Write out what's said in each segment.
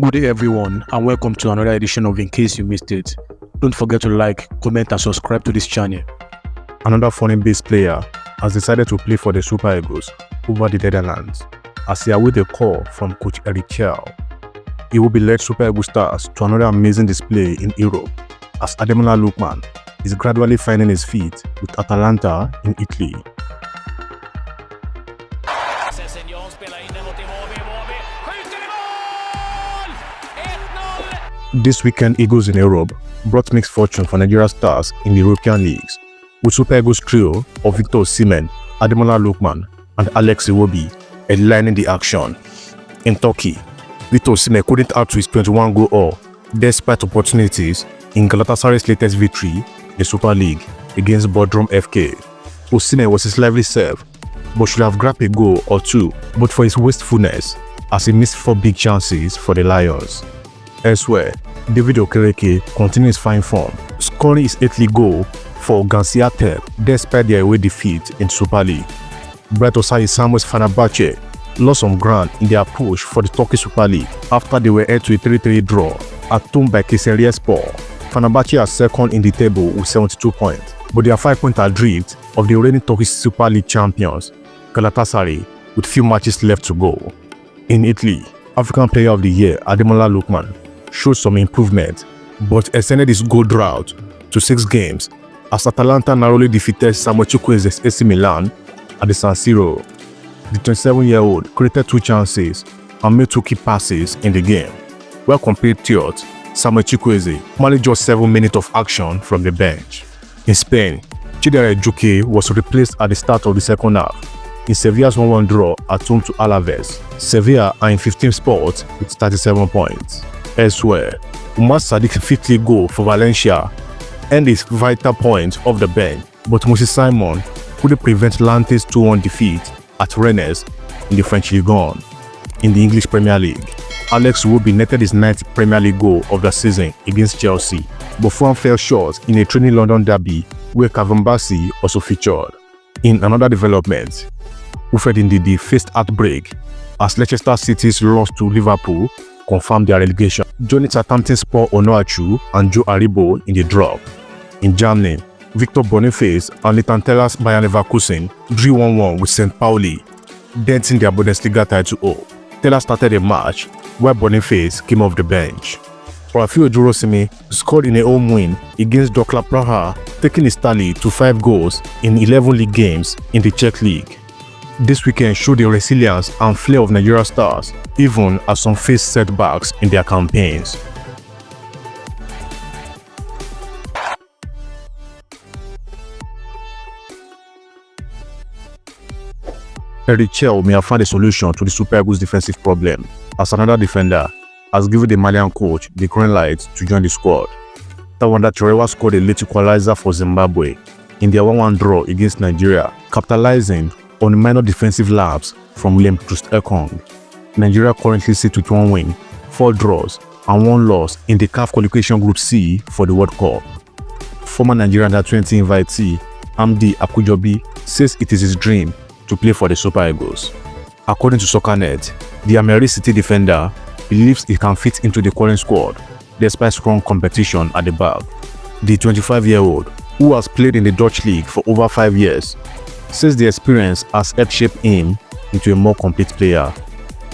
Good day everyone and welcome to another edition of In Case You Missed It. Don't forget to like, comment and subscribe to this channel. Another foreign-based player has decided to play for the Super Eagles over the Netherlands as he awaits a call from coach Chelle. Iwobi led Super Eagles stars to another amazing display in Europe as Lookman is gradually finding his feet with Atalanta in Italy. This weekend, Eagles in Europe brought mixed fortune for Nigeria stars in the European leagues, with Super Eagles trio of Victor Osimhen, Lookman and Iwobi headlining the action. In Turkey, Victor Osimhen couldn't add to his 21-goal haul despite opportunities in Galatasaray's latest victory in the Super League against Bodrum FK. Osimhen was his lively serve, but should have grabbed a goal or two but for his wastefulness as he missed 4 big chances for the Lions. Elsewhere, David Okereke continues fine form, scoring his 8th league goal for Gaziantep despite their away defeat in Super League. Bright Osai Samuel's Fenerbahce lost some ground in their push for the Turkish Super League after they were held to a 3-3 draw at home by Kayserispor. Fenerbahce are second in the table with 72 points, but they are 5 points adrift of the reigning Turkish Super League champions, Galatasaray, with few matches left to go. In Italy, African Player of the Year Ademola Lookman showed some improvement, but extended his goal drought to 6 games as Atalanta narrowly defeated Chukwuemeka's AC Milan at the San Siro. The 27-year-old created 2 chances and made 2 key passes in the game, while compatriot Chukwuemeka managed just 7 minutes of action from the bench. In Spain, Adarabioyo was replaced at the start of the second half in Sevilla's 1-1 draw at home to Alaves. Sevilla are in 15th spot with 37 points. Elsewhere, Umar Sadiq's 5th league goal for Valencia earned his vital point off the bench, but Moses Simon couldn't prevent Lante's 2-1 defeat at Rennes in the French Ligue 1. In the English Premier League, Iwobi netted his 9th Premier League goal of the season against Chelsea, but Fulham fell short in a training London derby where Kevin Bassey also featured. In another development, Wilfred Ndidi faced heartbreak as Leicester City's loss to Liverpool confirmed their relegation, joining Southampton's Paul Onuachu and Joe Aribo in the drop. In Germany, Victor Boniface and Litantella's Bayern Leverkusen drew 1-1 with St. Pauli, denting their Bundesliga title hope. Teller started the match while Boniface came off the bench. Rafio Jurosimi scored in a home win against Dukla Praha, taking his tally to 5 goals in 11 league games in the Czech League. This weekend showed the resilience and flair of Nigeria stars, even as some faced setbacks in their campaigns. Chelle may have found a solution to the Super Eagles' defensive problem, as another defender has given the Malian coach the green light to join the squad. Tawanda Chorewa scored a late equalizer for Zimbabwe in their 1-1 draw against Nigeria, capitalizing on minor defensive lapse from Troost-Ekong. Nigeria currently sit with 1 win, 4 draws and 1 loss in the CAF qualification Group C for the World Cup. Former Nigerian Under-20 invitee Amdi Akujobi says it is his dream to play for the Super Eagles. According to SoccerNet, the American City defender believes he can fit into the current squad despite strong competition at the back. The 25-year-old, who has played in the Dutch league for over 5 years, says the experience has helped shape him into a more complete player.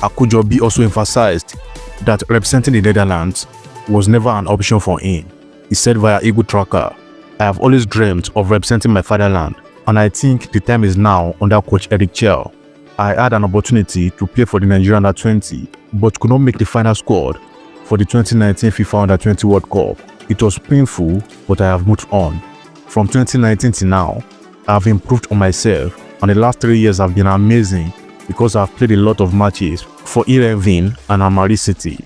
Akujobi also emphasized that representing the Netherlands was never an option for him. He said via Eagle Tracker, "I have always dreamt of representing my fatherland, and I think the time is now under coach Chelle. I had an opportunity to play for the Nigerian Under-20, but could not make the final squad for the 2019 FIFA Under-20 World Cup. It was painful, but I have moved on. From 2019 to now, I have improved on myself, and the last 3 years have been amazing because I have played a lot of matches for Irvine and Amari City.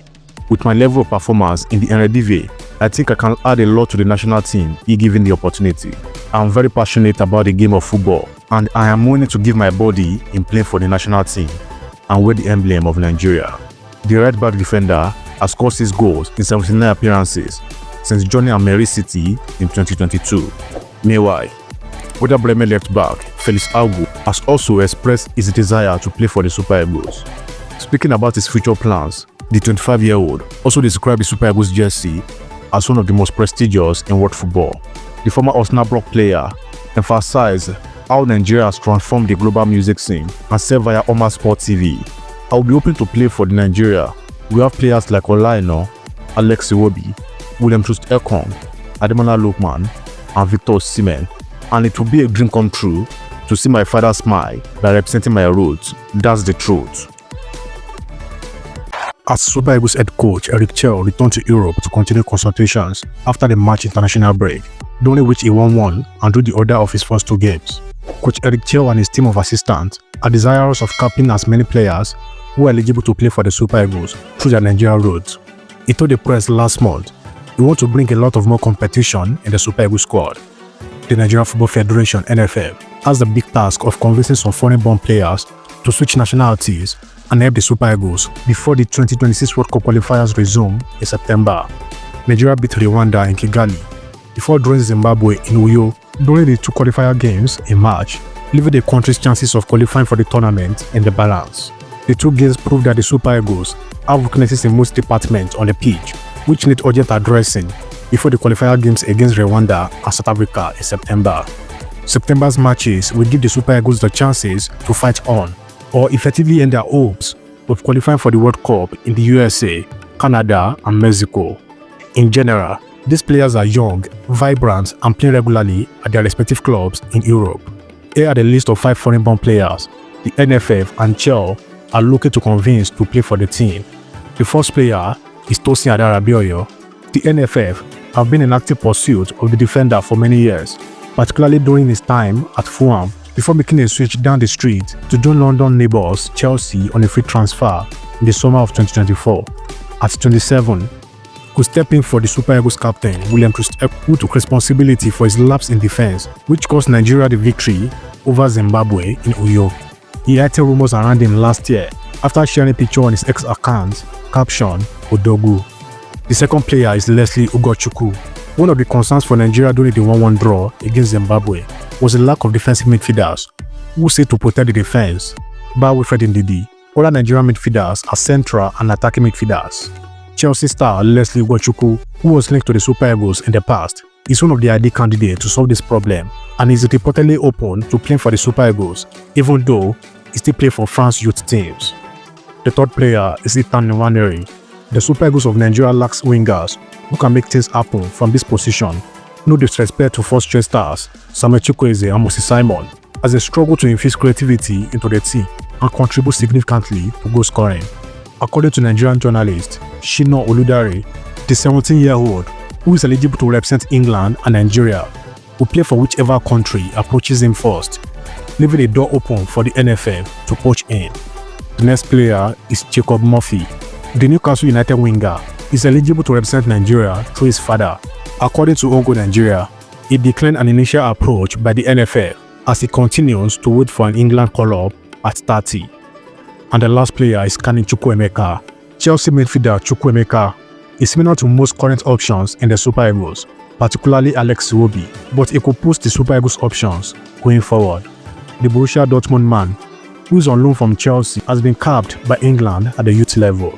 With my level of performance in the Eredivisie, I think I can add a lot to the national team if given the opportunity. I am very passionate about the game of football, and I am willing to give my body in playing for the national team and wear the emblem of Nigeria." The right-back defender has scored 6 goals in 79 appearances since joining Amari City in 2022. Meanwhile, Werder Bremen left-back Felix Augu has also expressed his desire to play for the Super Eagles. Speaking about his future plans, The 25-year-old also described the Super Eagles jersey as one of the most prestigious in world football. The former Arsenal player emphasized how Nigeria has transformed the global music scene and said via Oma Sport TV, "I will be open to play for the Nigeria. We have players like Olaino, Iwobi, Troost-Ekong, Ademola Lookman, and Osimhen, and it will be a dream come true to see my father smile by representing my roots. That's the truth." As Super Eagles head coach Chelle returned to Europe to continue consultations after the March international break, during which he won one and drew the order of his first 2 games. Coach Chelle and his team of assistants are desirous of capping as many players who are eligible to play for the Super Eagles through their Nigeria route. He told the press last month he wants to bring a lot of more competition in the Super Eagles squad. The Nigerian Football Federation (NFF) has the big task of convincing some foreign-born players to switch nationalities and help the Super Eagles before the 2026 World Cup qualifiers resume in September. Nigeria beat Rwanda in Kigali before drawing Zimbabwe in Uyo during the 2 qualifier games in March, leaving the country's chances of qualifying for the tournament in the balance. The 2 games prove that the Super Eagles have weaknesses in most departments on the pitch, which need urgent addressing before the qualifier games against Rwanda and South Africa in September. September's matches will give the Super Eagles the chances to fight on, or effectively end their hopes of qualifying for the World Cup in the USA, Canada, and Mexico. In general, these players are young, vibrant, and playing regularly at their respective clubs in Europe. Here are the list of 5 foreign-born players the NFF and Chelle are looking to convince to play for the team. The first player is Adarabioyo. The NFF have been in active pursuit of the defender for many years, particularly during his time at Fulham, before making a switch down the street to join London neighbours Chelsea on a free transfer in the summer of 2024. At 27, could step in for the Super Eagles captain Troost-Ekong, who took responsibility for his lapse in defense, which cost Nigeria the victory over Zimbabwe in Uyo. He had rumors around him last year after sharing a picture on his X account captioned Odogu. The second player is Ugochukwu. One of the concerns for Nigeria during the 1-1 draw against Zimbabwe was the lack of defensive midfielders who said to protect the defense. Bar Wilfred Ndidi, other Nigerian midfielders are central and attacking midfielders. Chelsea star Ugochukwu, who was linked to the Super Eagles in the past, is one of the ideal candidates to solve this problem and is reportedly open to playing for the Super Eagles, even though he still plays for France youth teams. The third player is Ethan Nwaneri. The Super Eagles of Nigeria lacks wingers who can make things happen from this position. No disrespect to first-choice stars Samuel Chukwuemeka and Osimhen, as they struggle to infuse creativity into the team and contribute significantly to goal scoring. According to Nigerian journalist Shina Oludare, the 17-year-old, who is eligible to represent England and Nigeria, will play for whichever country approaches him first, leaving a door open for the NFF to poach in. The next player is Jacob Murphy. The Newcastle United winger is eligible to represent Nigeria through his father. According to Ongo Nigeria, he declined an initial approach by the NFF as he continues to wait for an England call-up at 30. And the last player is Chukwuemeka. Chelsea midfielder Chukwuemeka is similar to most current options in the Super Eagles, particularly Iwobi, but he could push the Super Eagles options going forward. The Borussia Dortmund man, who is on loan from Chelsea, has been capped by England at the youth level.